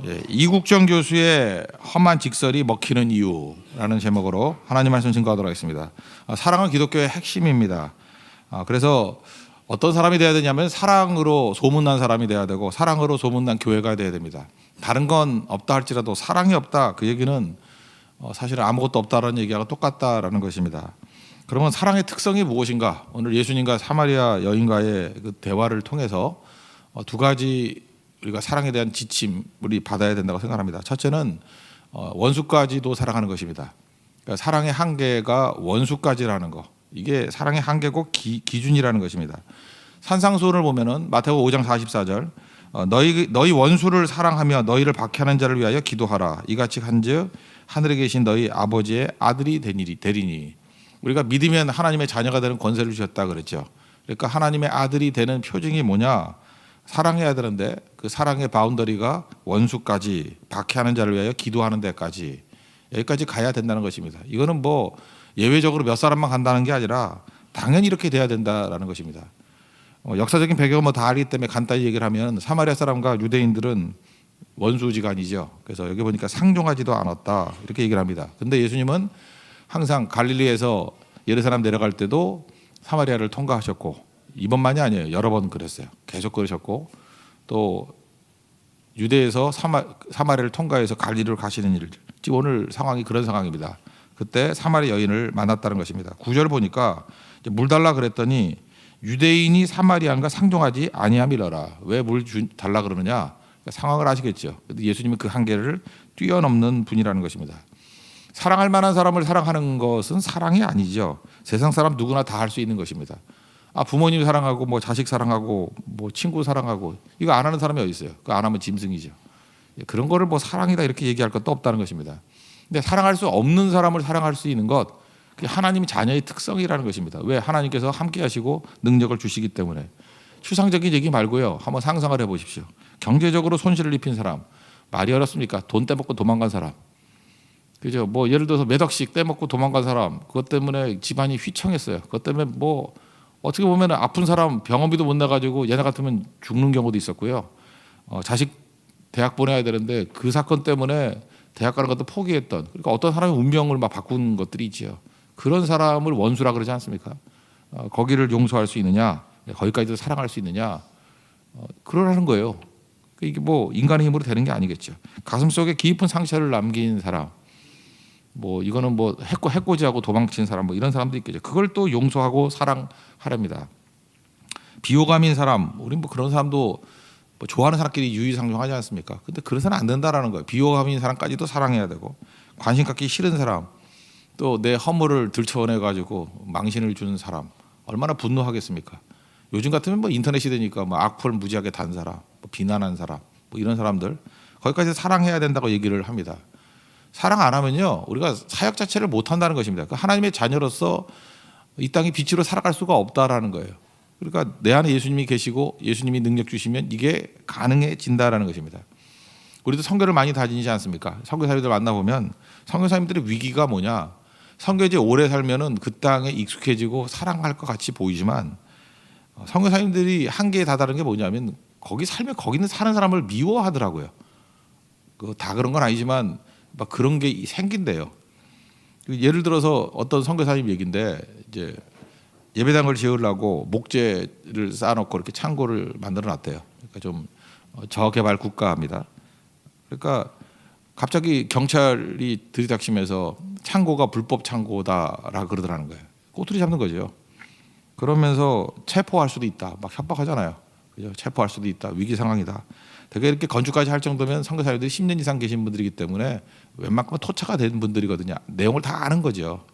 예, 이국정 교수의 험한 직설이 먹히는 이유라는 제목으로 하나님 말씀 증거하도록 하겠습니다. 사랑은 기독교의 핵심입니다. 그래서 어떤 사람이 돼야 되냐면 사랑으로 소문난 사람이 돼야 되고 사랑으로 소문난 교회가 돼야 됩니다. 다른 건 없다 할지라도 사랑이 없다, 그 얘기는 사실은 아무것도 없다라는 얘기하고 똑같다라는 것입니다. 그러면 사랑의 특성이 무엇인가? 오늘 예수님과 사마리아 여인과의 그 대화를 통해서 두 가지 우리가 사랑에 대한 지침 우리 받아야 된다고 생각합니다. 첫째는 원수까지도 사랑하는 것입니다. 그러니까 사랑의 한계가 원수까지라는 거, 이게 사랑의 한계고 기준이라는 것입니다. 산상수훈을 보면은 마태복음 5장 44절 너희 원수를 사랑하며 너희를 박해하는 자를 위하여 기도하라. 이같이 한즉 하늘에 계신 너희 아버지의 아들이 되리니. 우리가 믿으면 하나님의 자녀가 되는 권세를 주셨다 그랬죠. 그러니까 하나님의 아들이 되는 표징이 뭐냐? 사랑해야 되는데 그 사랑의 바운더리가 원수까지, 박해하는 자를 위하여 기도하는 데까지, 여기까지 가야 된다는 것입니다. 이거는 뭐 예외적으로 몇 사람만 간다는 게 아니라 당연히 이렇게 돼야 된다라는 것입니다. 역사적인 배경은 뭐 다 알기 때문에 간단히 얘기를 하면 사마리아 사람과 유대인들은 원수지간이죠. 그래서 여기 보니까 상종하지도 않았다 이렇게 얘기를 합니다. 근데 예수님은 항상 갈릴리에서 예루살렘 내려갈 때도 사마리아를 통과하셨고, 이번만이 아니에요. 여러 번 그랬어요. 계속 그러셨고, 또 유대에서 사마리아를 통과해서 갈릴리로 가시는 일, 지금 오늘 상황이 그런 상황입니다. 그때 사마리아 여인을 만났다는 것입니다. 9절 보니까 물 달라 그랬더니 유대인이 사마리아인가 상종하지 아니함이러라. 왜 물 달라 그러느냐? 그러니까 상황을 아시겠죠. 예수님은 그 한계를 뛰어넘는 분이라는 것입니다. 사랑할 만한 사람을 사랑하는 것은 사랑이 아니죠. 세상 사람 누구나 다 할 수 있는 것입니다. 부모님 사랑하고 뭐 자식 사랑하고 뭐 친구 사랑하고, 이거 안 하는 사람이 어디 있어요? 그거 안 하면 짐승이죠. 그런 거를 뭐 사랑이다 이렇게 얘기할 것도 없다는 것입니다. 근데 사랑할 수 없는 사람을 사랑할 수 있는 것, 그게 하나님의 자녀의 특성이라는 것입니다. 왜? 하나님께서 함께 하시고 능력을 주시기 때문에. 추상적인 얘기 말고요, 한번 상상을 해보십시오. 경제적으로 손실을 입힌 사람, 말이 어렵습니까? 돈 떼먹고 도망간 사람, 그죠? 뭐 예를 들어서 몇 억씩 떼먹고 도망간 사람, 그것 때문에 집안이 휘청했어요. 그것 때문에 뭐 어떻게 보면 아픈 사람 병원비도 못 내가지고 얘네 같으면 죽는 경우도 있었고요. 자식 대학 보내야 되는데 그 사건 때문에 대학 가는 것도 포기했던, 그러니까 어떤 사람의 운명을 막 바꾼 것들이 있죠. 그런 사람을 원수라 그러지 않습니까? 거기를 용서할 수 있느냐, 거기까지도 사랑할 수 있느냐, 그러라는 거예요. 이게 뭐 인간의 힘으로 되는 게 아니겠죠. 가슴 속에 깊은 상처를 남긴 사람, 뭐 이거는 뭐 해코지하고 도망친 사람, 뭐 이런 사람도 있겠죠. 그걸 또 용서하고 사랑하랍니다. 비호감인 사람, 우리 뭐 그런 사람도 뭐 좋아하는 사람끼리 유유상종하지 않습니까? 근데 그래서는 안 된다라는 거예요. 비호감인 사람까지도 사랑해야 되고, 관심 갖기 싫은 사람, 또 내 허물을 들춰내 가지고 망신을 주는 사람, 얼마나 분노하겠습니까? 요즘 같으면 뭐 인터넷 시대니까 뭐 악플 무지하게 단 사람, 뭐 비난한 사람, 뭐 이런 사람들, 거기까지 사랑해야 된다고 얘기를 합니다. 사랑 안 하면요, 우리가 사역 자체를 못 한다는 것입니다. 하나님의 자녀로서 이 땅의 빛으로 살아갈 수가 없다라는 거예요. 그러니까 내 안에 예수님이 계시고 예수님이 능력 주시면 이게 가능해진다라는 것입니다. 우리도 선교를 많이 다니지 않습니까? 선교사님들 만나보면 선교사님들의 위기가 뭐냐? 선교지에 오래 살면은 그 땅에 익숙해지고 사랑할 것 같이 보이지만, 선교사님들이 한계에 다다른 게 뭐냐면 거기 살면 거기는 사는 사람을 미워하더라고요. 다 그런 건 아니지만 막 그런 게 생긴대요. 예를 들어서 어떤 선교사님 얘기인데, 이제 예배당을 지으려고 목재를 쌓아놓고 이렇게 창고를 만들어놨대요. 그러니까 좀 저개발 국가입니다. 그러니까 갑자기 경찰이 들이닥치면서 창고가 불법 창고다라 그러더라는 거예요. 꼬투리 잡는 거죠. 그러면서 체포할 수도 있다, 막 협박하잖아요. 그죠? 체포할 수도 있다, 위기 상황이다. 되게 이렇게 건축까지 할 정도면 선교사님들이 10년 이상 계신 분들이기 때문에 웬만큼 토착화 된 분들이거든요. 내용을 다 아는 거죠.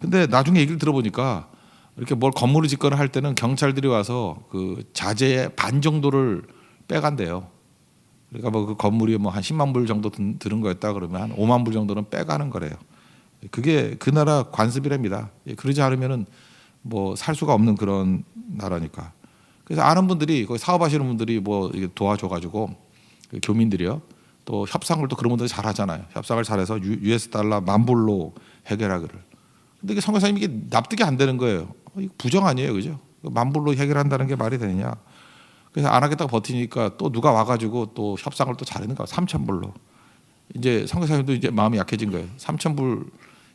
근데 나중에 얘기를 들어보니까 이렇게 뭘 건물을 짓거나 할 때는 경찰들이 와서 그 자재의 반 정도를 빼간대요. 그러니까 뭐 그 건물이 뭐 한 10만 불 정도 드는 거였다 그러면 한 5만 불 정도는 빼가는 거래요. 그게 그 나라 관습이랍니다. 그러지 않으면은 뭐 살 수가 없는 그런 나라니까. 그래서 아는 분들이, 거기 사업하시는 분들이 뭐 도와줘가지고, 교민들이요, 또 협상을 또 그런 분들이 잘 하잖아요. 협상을 잘해서 US 달러 10,000불로 해결하기를. 근데 이게 선교사님이 이게 납득이 안 되는 거예요. 이거 부정 아니에요, 그죠? 10,000불로 해결한다는 게 말이 되느냐? 그래서 안 하겠다고 버티니까 또 누가 와가지고 또 협상을 또 잘했는가 3,000불로. 이제 선교사님도 이제 마음이 약해진 거예요. 3,000불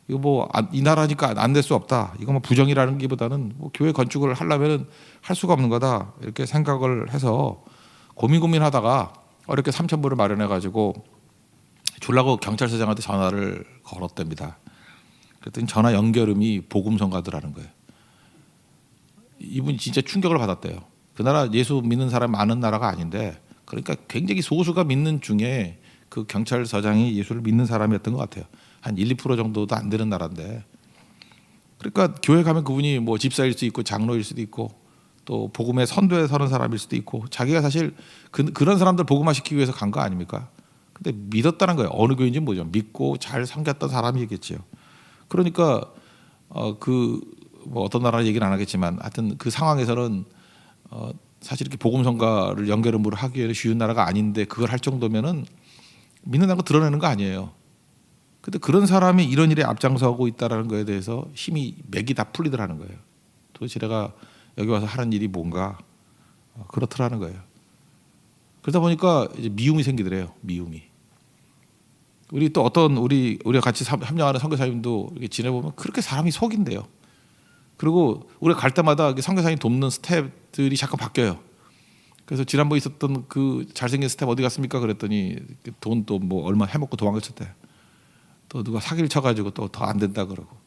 이거 뭐 이 나라니까 안 될 수 없다. 이거 뭐 부정이라는 게보다는 뭐 교회 건축을 하려면은 할 수가 없는 거다. 이렇게 생각을 해서 고민하다가 어렵게 3,000불을 마련해 가지고 주려고 경찰서장한테 전화를 걸었답니다. 그랬더니 전화 연결음이 복음성가더라는 거예요. 이분이 진짜 충격을 받았대요. 그 나라 예수 믿는 사람 많은 나라가 아닌데, 그러니까 굉장히 소수가 믿는 중에 그 경찰서장이 예수를 믿는 사람이었던 것 같아요. 한 1, 2% 정도도 안 되는 나라인데, 그러니까 교회 가면 그분이 뭐 집사일 수도 있고 장로일 수도 있고 또 복음의 선도에 서는 사람일 수도 있고, 자기가 사실 그런 사람들 복음화시키기 위해서 간 거 아닙니까? 근데 믿었다는 거예요. 어느 교인지 뭐죠? 믿고 잘 섬겼던 사람이겠지요. 그러니까 뭐 어떤 나라 얘기는 안 하겠지만 하여튼 그 상황에서는 사실 이렇게 복음성가를 연결음으로 하기에는 쉬운 나라가 아닌데 그걸 할 정도면은 믿는다는 거 드러내는 거 아니에요. 근데 그런 사람이 이런 일에 앞장서고 있다라는 거에 대해서 힘이 맥이 다 풀리더라는 거예요. 도대체 내가 여기 와서 하는 일이 뭔가 그렇더라는 거예요. 그러다 보니까 이제 미움이 생기더래요. 미움이. 우리 또 어떤 우리가 같이 협력하는 선교사님도 이렇게 지내보면 그렇게 사람이 속인대요. 그리고 우리가 갈 때마다 선교사님 돕는 스텝들이 잠깐 바뀌어요. 그래서 지난번에 있었던 그 잘생긴 스텝 어디 갔습니까? 그랬더니 돈 또 뭐 얼마 해먹고 도망쳤대. 또 누가 사기를 쳐가지고 또 더 안 된다 그러고.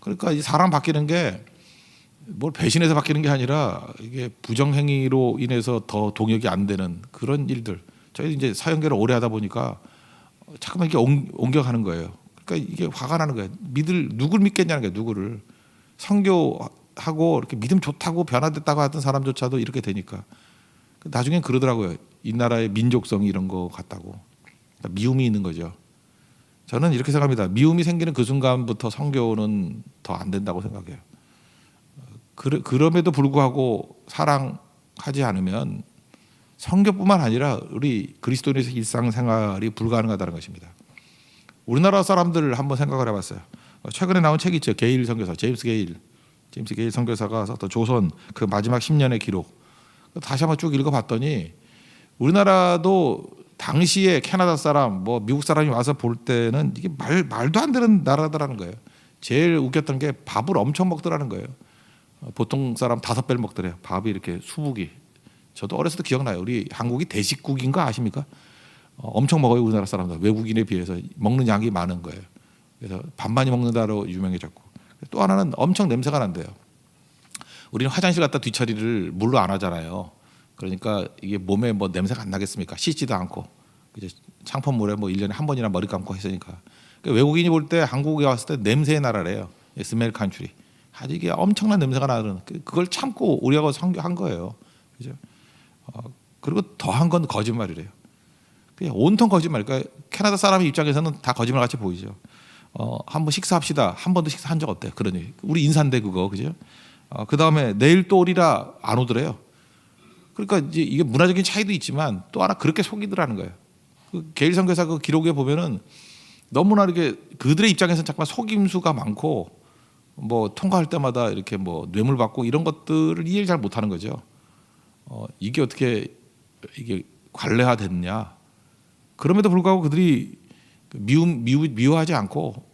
그러니까 이 사람 바뀌는 게 뭘 배신해서 바뀌는 게 아니라 이게 부정행위로 인해서 더 동역이 안 되는 그런 일들. 저희 이제 사형계를 오래 하다 보니까 잠깐만 이게 옮겨가는 거예요. 그러니까 이게 화가 나는 거예요. 누굴 믿겠냐는 거예요. 누구를. 선교하고 이렇게 믿음 좋다고 변화됐다고 하던 사람조차도 이렇게 되니까 나중엔 그러더라고요. 이 나라의 민족성이 이런 거 같다고. 그러니까 미움이 있는 거죠. 저는 이렇게 생각합니다. 미움이 생기는 그 순간부터 선교는 더 안 된다고 생각해요. 그럼에도 불구하고 사랑하지 않으면 선교뿐만 아니라 우리 그리스도인에서 일상생활이 불가능하다는 것입니다. 우리나라 사람들 한번 생각을 해봤어요. 최근에 나온 책이 있죠. 게일 선교사, 제임스 게일 선교사가 썼던 조선 그 마지막 10년의 기록. 다시 한번 쭉 읽어봤더니 우리나라도 당시에 캐나다 사람, 뭐 미국 사람이 와서 볼 때는 이게 말도 안 되는 나라더라는 거예요. 제일 웃겼던 게 밥을 엄청 먹더라는 거예요. 보통 사람 5배를 먹더래요. 밥이 이렇게 수북이. 저도 어렸을 때 기억나요. 우리 한국이 대식국인 거 아십니까? 엄청 먹어요. 우리나라 사람들. 외국인에 비해서 먹는 양이 많은 거예요. 그래서 밥 많이 먹는다로 유명해졌고, 또 하나는 엄청 냄새가 난대요. 우리는 화장실 갔다 뒤처리를 물로 안 하잖아요. 그러니까 이게 몸에 뭐 냄새가 안 나겠습니까? 씻지도 않고 이제 창포물에 뭐 1년에 한 번이나 머리 감고 했으니까. 그러니까 외국인이 볼 때 한국에 왔을 때 냄새의 나라래요. 스멜 컨트리. 아주 이게 엄청난 냄새가 나는 그걸 참고 우리하고 선교한 거예요. 그죠? 그리고 더한 건 거짓말이래요. 그냥 온통 거짓말. 그러니까 캐나다 사람의 입장에서는 다 거짓말 같이 보이죠. 한번 식사합시다. 한 번도 식사한 적 없대. 그러니 우리 인사인데 그거 그죠? 그 다음에 내일 또 오리라 안 오더래요. 그러니까 이제 이게 문화적인 차이도 있지만 또 하나 그렇게 속이더라는 거예요. 그 게일 선교사 그 기록에 보면은 너무나 이렇게 그들의 입장에서는 잠깐 속임수가 많고 뭐 통과할 때마다 이렇게 뭐 뇌물 받고 이런 것들을 이해를 잘 못하는 거죠. 이게 어떻게 이게 관례화됐냐? 그럼에도 불구하고 그들이 미워하지 않고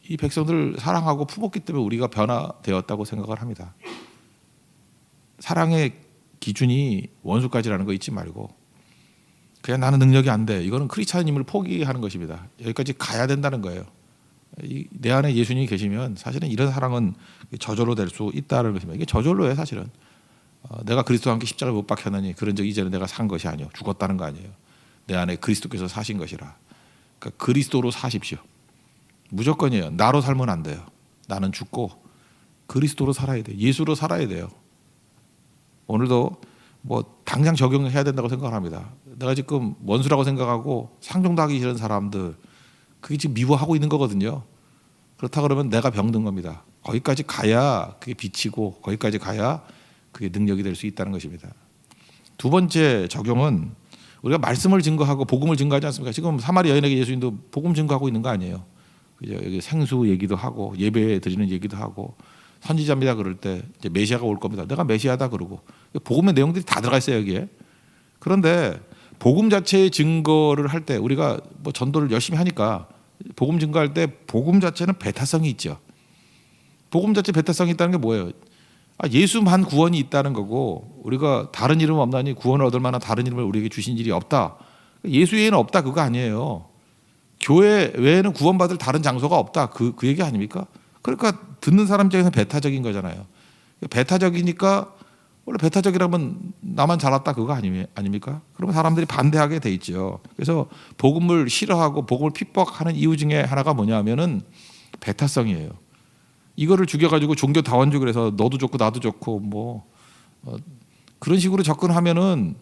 이 백성들을 사랑하고 품었기 때문에 우리가 변화되었다고 생각을 합니다. 사랑의 기준이 원수까지라는 거 잊지 말고 그냥 나는 능력이 안 돼. 이거는 크리스찬임을 포기하는 것입니다. 여기까지 가야 된다는 거예요. 내 안에 예수님이 계시면 사실은 이런 사랑은 저절로 될 수 있다는 것입니다. 이게 저절로예요, 사실은. 내가 그리스도와 함께 십자가를 못 박혔느니 그런 적 이제는 내가 산 것이 아니요 죽었다는 거 아니에요. 내 안에 그리스도께서 사신 것이라. 그러니까 그리스도로 사십시오. 무조건이에요. 나로 살면 안 돼요. 나는 죽고 그리스도로 살아야 돼요. 예수로 살아야 돼요. 오늘도 뭐 당장 적용해야 된다고 생각합니다. 내가 지금 원수라고 생각하고 상종도 하기 싫은 사람들 그게 지금 미워하고 있는 거거든요. 그렇다 그러면 내가 병든 겁니다. 거기까지 가야 그게 비치고 거기까지 가야 그게 능력이 될 수 있다는 것입니다. 두 번째 적용은 우리가 말씀을 증거하고 복음을 증거하지 않습니까? 지금 사마리 여인에게 예수님도 복음 증거하고 있는 거 아니에요. 그죠? 여기 생수 얘기도 하고 예배 드리는 얘기도 하고 선지자입니다 그럴 때 이제 메시아가 올 겁니다. 내가 메시아다 그러고 복음의 내용들이 다 들어가 있어요 여기에. 그런데 복음 자체의 증거를 할 때 우리가 뭐 전도를 열심히 하니까 복음 증거할 때 복음 자체는 배타성이 있죠. 복음 자체 배타성이 있다는 게 뭐예요? 예수만 구원이 있다는 거고 우리가 다른 이름 없나니 구원을 얻을 만한 다른 이름을 우리에게 주신 일이 없다. 예수 외에는 없다 그거 아니에요. 교회 외에는 구원받을 다른 장소가 없다. 그 얘기 아닙니까? 그러니까 듣는 사람 입장에서 배타적인 거잖아요. 배타적이니까 원래 배타적이라면 나만 잘났다 그거 아닙니까? 그러면 사람들이 반대하게 돼 있죠. 그래서 복음을 싫어하고 복음을 핍박하는 이유 중에 하나가 뭐냐면은 배타성이에요. 이거를 죽여가지고 종교 다원주의를 해서 너도 좋고 나도 좋고 그런 식으로 접근하면은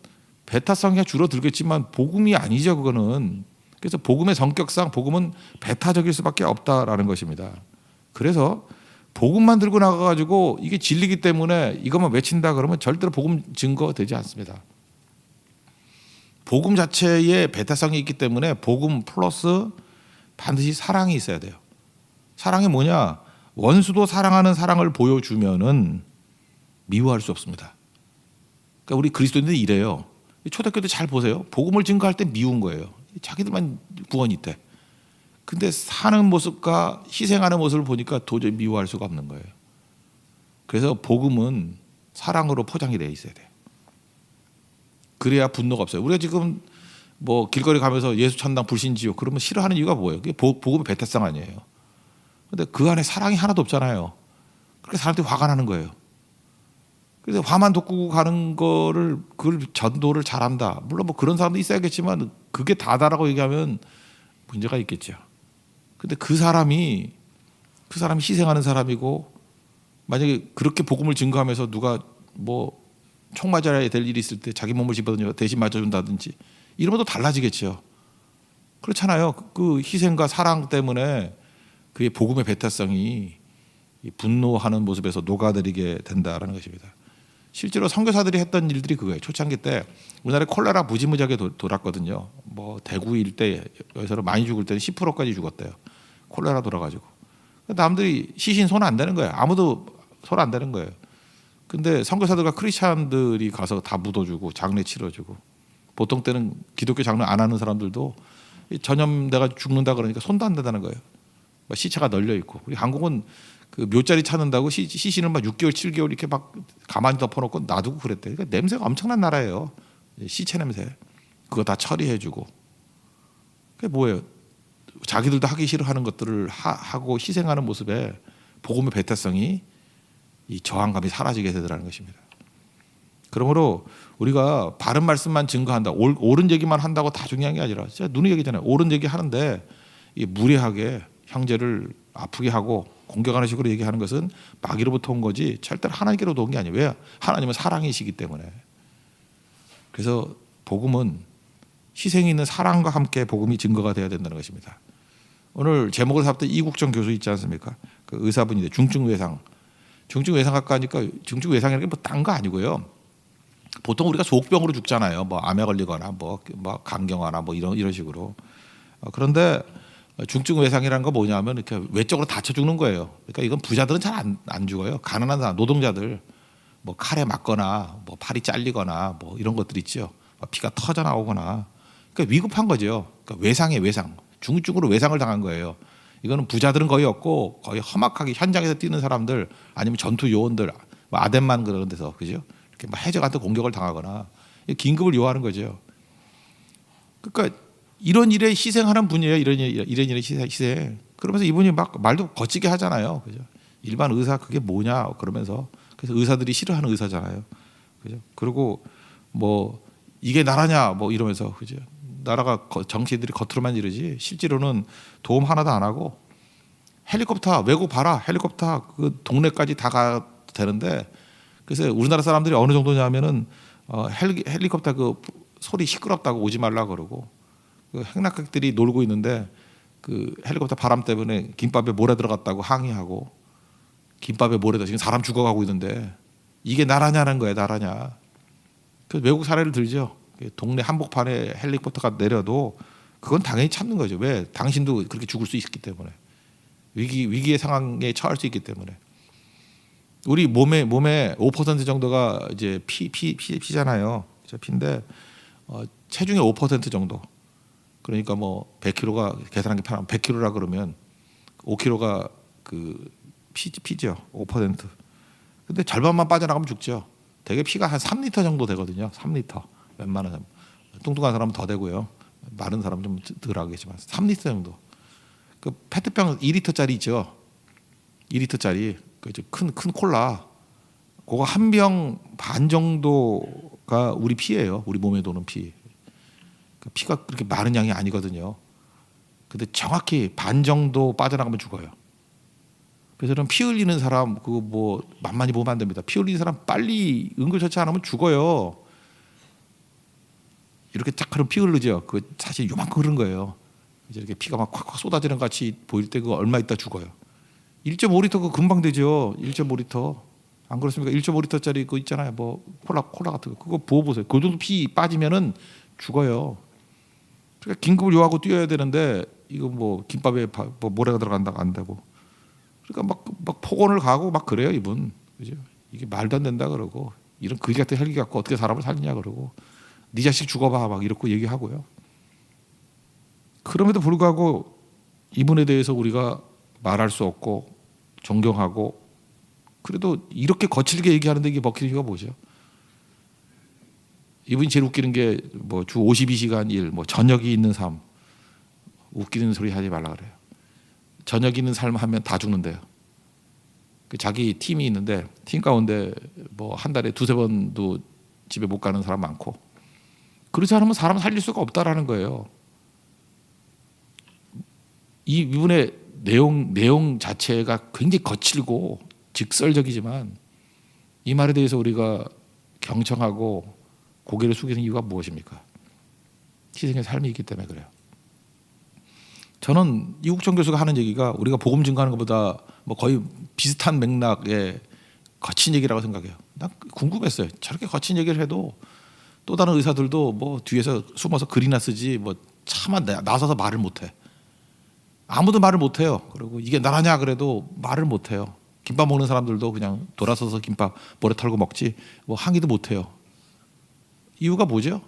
배타성이 줄어들겠지만 복음이 아니죠 그거는. 그래서 복음의 성격상 복음은 배타적일 수밖에 없다라는 것입니다. 그래서 복음만 들고 나가가지고 이게 진리기 때문에 이것만 외친다 그러면 절대로 복음 증거 되지 않습니다. 복음 자체에 배타성이 있기 때문에 복음 플러스 반드시 사랑이 있어야 돼요. 사랑이 뭐냐? 원수도 사랑하는 사랑을 보여주면은 미워할 수 없습니다. 그러니까 우리 그리스도인들이 이래요. 초대교회 때 잘 보세요. 복음을 증거할 때 미운 거예요. 자기들만 구원이 있대. 근데 사는 모습과 희생하는 모습을 보니까 도저히 미워할 수가 없는 거예요. 그래서 복음은 사랑으로 포장이 되어 있어야 돼요. 그래야 분노가 없어요. 우리가 지금 뭐 길거리 가면서 예수 천당 불신지요 그러면 싫어하는 이유가 뭐예요? 그게 복음의 배타성 아니에요. 근데 그 안에 사랑이 하나도 없잖아요. 그렇게 사람들이 화가 나는 거예요. 그래서 화만 돋구고 가는 거를 그걸 전도를 잘한다. 물론 뭐 그런 사람도 있어야겠지만 그게 다다라고 얘기하면 문제가 있겠죠. 근데 그 사람이 희생하는 사람이고 만약에 그렇게 복음을 증거하면서 누가 뭐 총 맞아야 될 일이 있을 때 자기 몸을 집어던져 대신 맞아준다든지 이러면 또 달라지겠죠. 그렇잖아요. 그 희생과 사랑 때문에 그의 복음의 배타성이 분노하는 모습에서 녹아들이게 된다라는 것입니다. 실제로 선교사들이 했던 일들이 그거예요. 초창기 때 우리나라에 콜레라 무지무지하게 돌았거든요. 뭐 대구 일대에서는 많이 죽을 때는 10%까지 죽었대요. 콜레라 돌아가지고. 남들이 시신 손 안 대는 거예요. 아무도 손 안 대는 거예요. 근데 선교사들과 크리스찬들이 가서 다 묻어주고 장례 치러주고 보통 때는 기독교 장례 안 하는 사람들도 전염돼가 죽는다 그러니까 손도 안 대다는 거예요. 시체가 널려 있고 우리 한국은 그 묘자리 찾는다고 시신을 막 6개월, 7개월 이렇게 막 가만히 덮어놓고 놔두고 그랬대. 그러니까 냄새가 엄청난 나라예요. 시체 냄새. 그거 다 처리해주고. 그게 뭐예요? 자기들도 하기 싫어하는 것들을 하고 희생하는 모습에 복음의 배타성이 이 저항감이 사라지게 되더라는 것입니다. 그러므로 우리가 바른 말씀만 증거한다, 옳은 얘기만 한다고 다 중요한 게 아니라 진짜 눈의 얘기잖아요. 옳은 얘기 하는데 이 무례하게 형제를 아프게 하고 공격하는 식으로 얘기하는 것은 마귀로부터 온 거지 절대로 하나님께로부터 온 게 아니에요. 왜? 하나님은 사랑이시기 때문에. 그래서 복음은 희생이 있는 사랑과 함께 복음이 증거가 되어야 된다는 것입니다. 오늘 제목을 잡던 이국정 교수 있지 않습니까? 그 의사분인데 중증외상. 중증외상학과 하니까 중증외상이라는 게 뭐 딴 거 아니고요. 보통 우리가 속병으로 죽잖아요. 뭐 암에 걸리거나 뭐 감경화나 뭐 이런 식으로. 그런데 중증외상이라는 거 뭐냐면 이렇게 외적으로 다쳐 죽는 거예요. 그러니까 이건 부자들은 잘 안 죽어요. 가난한 사람, 노동자들 뭐 칼에 맞거나 뭐 팔이 잘리거나 뭐 이런 것들 있죠. 피가 터져 나오거나. 그러니까 위급한 거죠. 그러니까 외상이에요, 외상. 중증으로 외상을 당한 거예요. 이거는 부자들은 거의 없고 거의 험악하게 현장에서 뛰는 사람들 아니면 전투 요원들, 뭐 아덴만 그런 데서 그죠? 이렇게 막 해적한테 공격을 당하거나 긴급을 요하는 거죠. 그러니까 이런 일에 희생하는 분이에요. 이런 일에 희생. 그러면서 이분이 막 말도 거치게 하잖아요. 그죠? 일반 의사 그게 뭐냐 그러면서 그래서 의사들이 싫어하는 의사잖아요. 그죠? 그리고 뭐 이게 나라냐 뭐 이러면서 그죠? 나라가 정치인들이 겉으로만 이러지 실제로는 도움 하나도 안 하고 헬리콥터 외국 봐라 헬리콥터 그 동네까지 다 가 되는데 그래서 우리나라 사람들이 어느 정도냐면은 헬리콥터 그 소리 시끄럽다고 오지 말라 그러고 그 행락객들이 놀고 있는데 그 헬리콥터 바람 때문에 김밥에 모래 들어갔다고 항의하고 김밥에 모래 들어 지금 사람 죽어가고 있는데 이게 나라냐는 거예요. 나라냐. 그 외국 사례를 들죠. 동네 한복판에 헬리콥터가 내려도 그건 당연히 참는 거죠. 왜? 당신도 그렇게 죽을 수 있기 때문에 위기의 상황에 처할 수 있기 때문에 우리 몸에 5% 정도가 이제 피잖아요. 피인데 체중의 5% 정도. 그러니까 뭐 100kg가 계산하기 편하면 100kg라 그러면 5kg가 그 피죠. 5%. 근데 절반만 빠져나가면 죽죠. 대개 피가 한 3리터 정도 되거든요. 3리터. 웬만한 사람. 뚱뚱한 사람은 더 되고요. 마른 사람 좀 덜 하겠지만 3리터 정도. 그 페트병 2리터짜리 있죠. 2리터짜리 큰 콜라. 그거 한 병 반 정도가 우리 피예요. 우리 몸에 도는 피. 그 피가 그렇게 많은 양이 아니거든요. 근데 정확히 반 정도 빠져나가면 죽어요. 그래서 피 흘리는 사람 그거 뭐 만만히 보면 안 됩니다. 피 흘리는 사람 빨리 응급처치 안 하면 죽어요. 이렇게 쫙 하면 피 흐르죠. 그 사실 요만큼 흐른 거예요. 이제 이렇게 피가 막 콱콱 쏟아지는 것 같이 보일 때 그거 얼마 있다 죽어요. 1.5리터 그거 금방 되죠. 1.5리터. 안 그렇습니까? 1.5리터짜리 그거 있잖아요. 뭐 콜라 같은 거 그거 부어 보세요. 그 정도 피 빠지면은 죽어요. 그러니까 긴급을 요하고 뛰어야 되는데 이거 뭐 김밥에 뭐 모래가 들어간다고 안 되고. 그러니까 막 폭언을 가고 막 그래요 이분. 그죠? 이게 말도 안 된다 그러고 이런 거지 같은 헬기 갖고 어떻게 사람을 살리냐 그러고 네 자식 죽어봐 막 이렇게 얘기하고요. 그럼에도 불구하고 이분에 대해서 우리가 말할 수 없고 존경하고 그래도 이렇게 거칠게 얘기하는데 이게 먹히는 이유가 뭐죠? 이분이 제일 웃기는 게 뭐 주 52시간 일, 뭐 저녁이 있는 삶. 웃기는 소리 하지 말라 그래요. 저녁이 있는 삶 하면 다 죽는데요. 그 자기 팀이 있는데 팀 가운데 뭐 한 달에 두세 번도 집에 못 가는 사람 많고 그렇지 않으면 사람 살릴 수가 없다라는 거예요. 이분의 내용 자체가 굉장히 거칠고 직설적이지만 이 말에 대해서 우리가 경청하고 고개를 숙이는 이유가 무엇입니까? 희생의 삶이 있기 때문에 그래요. 저는 이국정 교수가 하는 얘기가 우리가 복음 증거하는 것보다 뭐 거의 비슷한 맥락의 거친 얘기라고 생각해요. 난 궁금했어요. 저렇게 거친 얘기를 해도 또 다른 의사들도 뭐 뒤에서 숨어서 글이나 쓰지 뭐 차마 나서서 말을 못해. 아무도 말을 못해요. 그리고 이게 나라냐 그래도 말을 못해요. 김밥 먹는 사람들도 그냥 돌아서서 김밥 모래 털고 먹지 뭐 항의도 못해요. 이유가 뭐죠?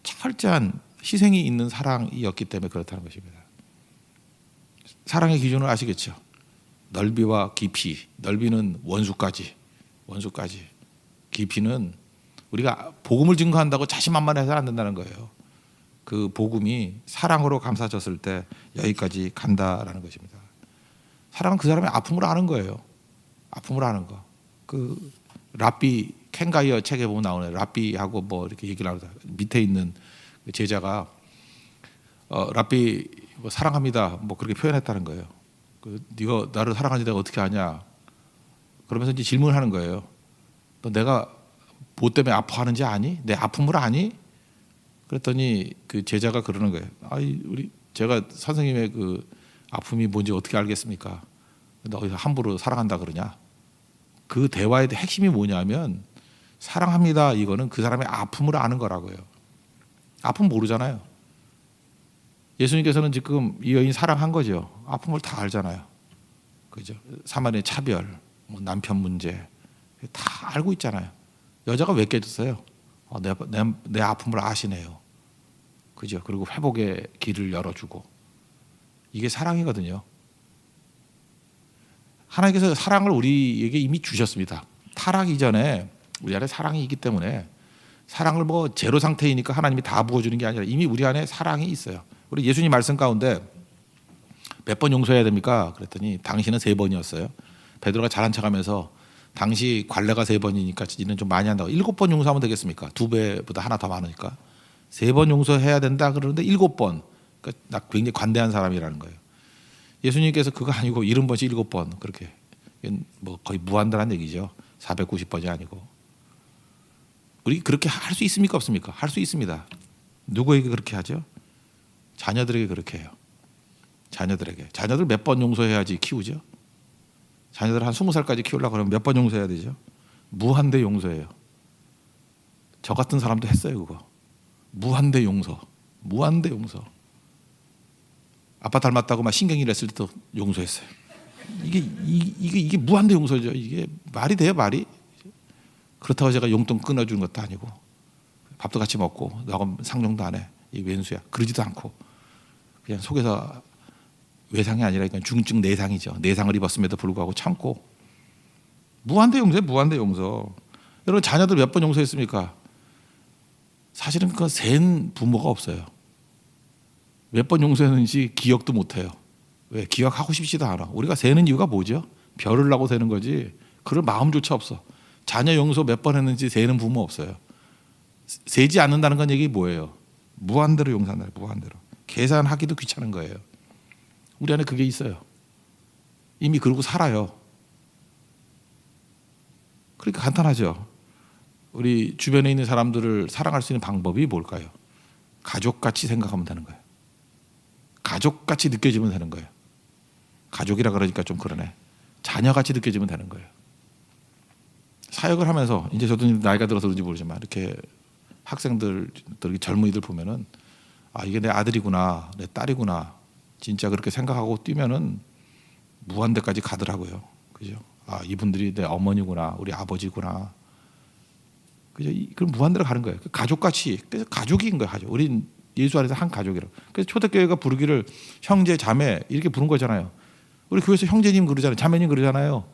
철저한 희생이 있는 사랑이었기 때문에 그렇다는 것입니다. 사랑의 기준을 아시겠죠? 넓이와 깊이. 넓이는 원수까지. 깊이는 우리가 복음을 증거한다고 자신만만해서는 안 된다는 거예요. 그 복음이 사랑으로 감싸졌을 때 여기까지 간다라는 것입니다. 사랑은 그 사람의 아픔을 아는 거예요. 아픔을 아는 거. 그 랍비 켄가이어 책에 보면 나오네. 랍비하고 뭐 이렇게 얘기를 하다 밑에 있는 제자가 랍비 뭐 사랑합니다. 뭐 그렇게 표현했다는 거예요. 네가 나를 사랑하지 내가 어떻게 아냐? 그러면서 이제 질문하는 거예요. 너 내가 뭐 때문에 아파하는지 아니? 내 아픔을 아니? 그랬더니 그 제자가 그러는 거예요. 제가 선생님의 그 아픔이 뭔지 어떻게 알겠습니까? 너 어디서 함부로 사랑한다 그러냐? 그 대화의 핵심이 뭐냐면 사랑합니다. 이거는 그 사람의 아픔을 아는 거라고요. 아픔 모르잖아요. 예수님께서는 지금 이 여인 사랑한 거죠. 아픔을 다 알잖아요. 그죠? 사마리아 차별, 뭐 남편 문제 다 알고 있잖아요. 여자가 왜 깨졌어요? 내 아픔을 아시네요. 그죠? 그리고 회복의 길을 열어주고 이게 사랑이거든요. 하나님께서 사랑을 우리에게 이미 주셨습니다. 타락 이전에 우리 안에 사랑이 있기 때문에 사랑을 뭐 제로 상태이니까 하나님이 다 부어주는 게 아니라 이미 우리 안에 사랑이 있어요. 우리 예수님 말씀 가운데 몇 번 용서해야 됩니까? 그랬더니 당신은 3번이었어요. 베드로가 잘한 척하면서 당시 관례가 3번이니까 니는 좀 많이 한다고 7번 용서하면 되겠습니까? 2배보다 하나 더 많으니까 3번 용서해야 된다 그러는데 7번. 그러니까 나 굉장히 관대한 사람이라는 거예요. 예수님께서 그거 아니고 70번씩 7번 그렇게 뭐 거의 무한대란 얘기죠. 490번이 아니고. 우리 그렇게 할 수 있습니까? 없습니까? 할 수 있습니다. 누구에게 그렇게 하죠? 자녀들에게 그렇게 해요. 자녀들 몇 번 용서해야지 키우죠? 자녀들 한 20살까지 키우려고 그러면 몇 번 용서해야 되죠? 무한대 용서예요. 저 같은 사람도 했어요 그거. 무한대 용서. 아빠 닮았다고 막 신경질 냈을 때도 용서했어요. 이게 무한대 용서죠. 이게 말이 돼요 말이? 그렇다고 제가 용돈 끊어주는 것도 아니고 밥도 같이 먹고 너하고 상종도 안 해. 이 왼수야. 그러지도 않고 그냥 속에서 외상이 아니라 이건 중증 내상이죠. 내상을 입었음에도 불구하고 참고 무한대 용서예요. 무한대 용서. 여러분 자녀들 몇 번 용서했습니까? 사실은 그 센 부모가 없어요. 몇 번 용서했는지 기억도 못해요. 왜? 기억하고 싶지도 않아. 우리가 세는 이유가 뭐죠? 별을 나고 세는 거지 그럴 마음조차 없어. 자녀 용서 몇 번 했는지 세는 부모 없어요. 세지 않는다는 건 얘기 뭐예요? 무한대로 용서한다. 무한대로. 계산하기도 귀찮은 거예요. 우리 안에 그게 있어요. 이미 그러고 살아요. 그러니까 간단하죠. 우리 주변에 있는 사람들을 사랑할 수 있는 방법이 뭘까요? 가족같이 생각하면 되는 거예요. 가족같이 느껴지면 되는 거예요. 가족이라 그러니까 좀 그러네. 자녀같이 느껴지면 되는 거예요. 사역을 하면서 이제 저도 나이가 들어서 그런지 모르지만 이렇게 학생들, 젊은이들 보면은 아 이게 내 아들이구나, 내 딸이구나, 진짜 그렇게 생각하고 뛰면은 무한대까지 가더라고요. 그죠? 아 이분들이 내 어머니구나, 우리 아버지구나. 그죠? 그럼 무한대로 가는 거예요. 가족같이. 그래서 가족인 거예요. 가족. 우린 예수 안에서 한 가족이라고. 그래서 초대교회가 부르기를 형제, 자매 이렇게 부른 거잖아요. 우리 교회에서 형제님 그러잖아요. 자매님 그러잖아요.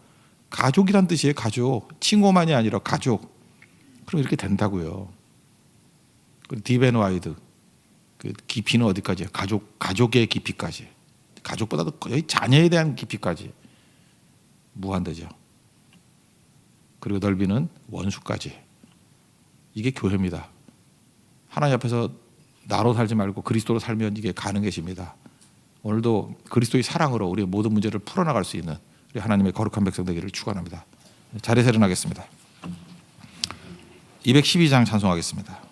가족이란 뜻이에요. 가족. 친고만이 아니라 가족. 그럼 이렇게 된다고요. 딥앤와이드. 그 깊이는 어디까지예요? 가족의 깊이까지. 가족보다도 거의 자녀에 대한 깊이까지 무한대죠. 그리고 넓이는 원수까지. 이게 교회입니다. 하나님 앞에서 나로 살지 말고 그리스도로 살면 이게 가능해집니다. 오늘도 그리스도의 사랑으로 우리의 모든 문제를 풀어나갈 수 있는 우리 하나님의 거룩한 백성 되기를 축원합니다. 자리에서 일어나겠습니다. 212장 찬송하겠습니다.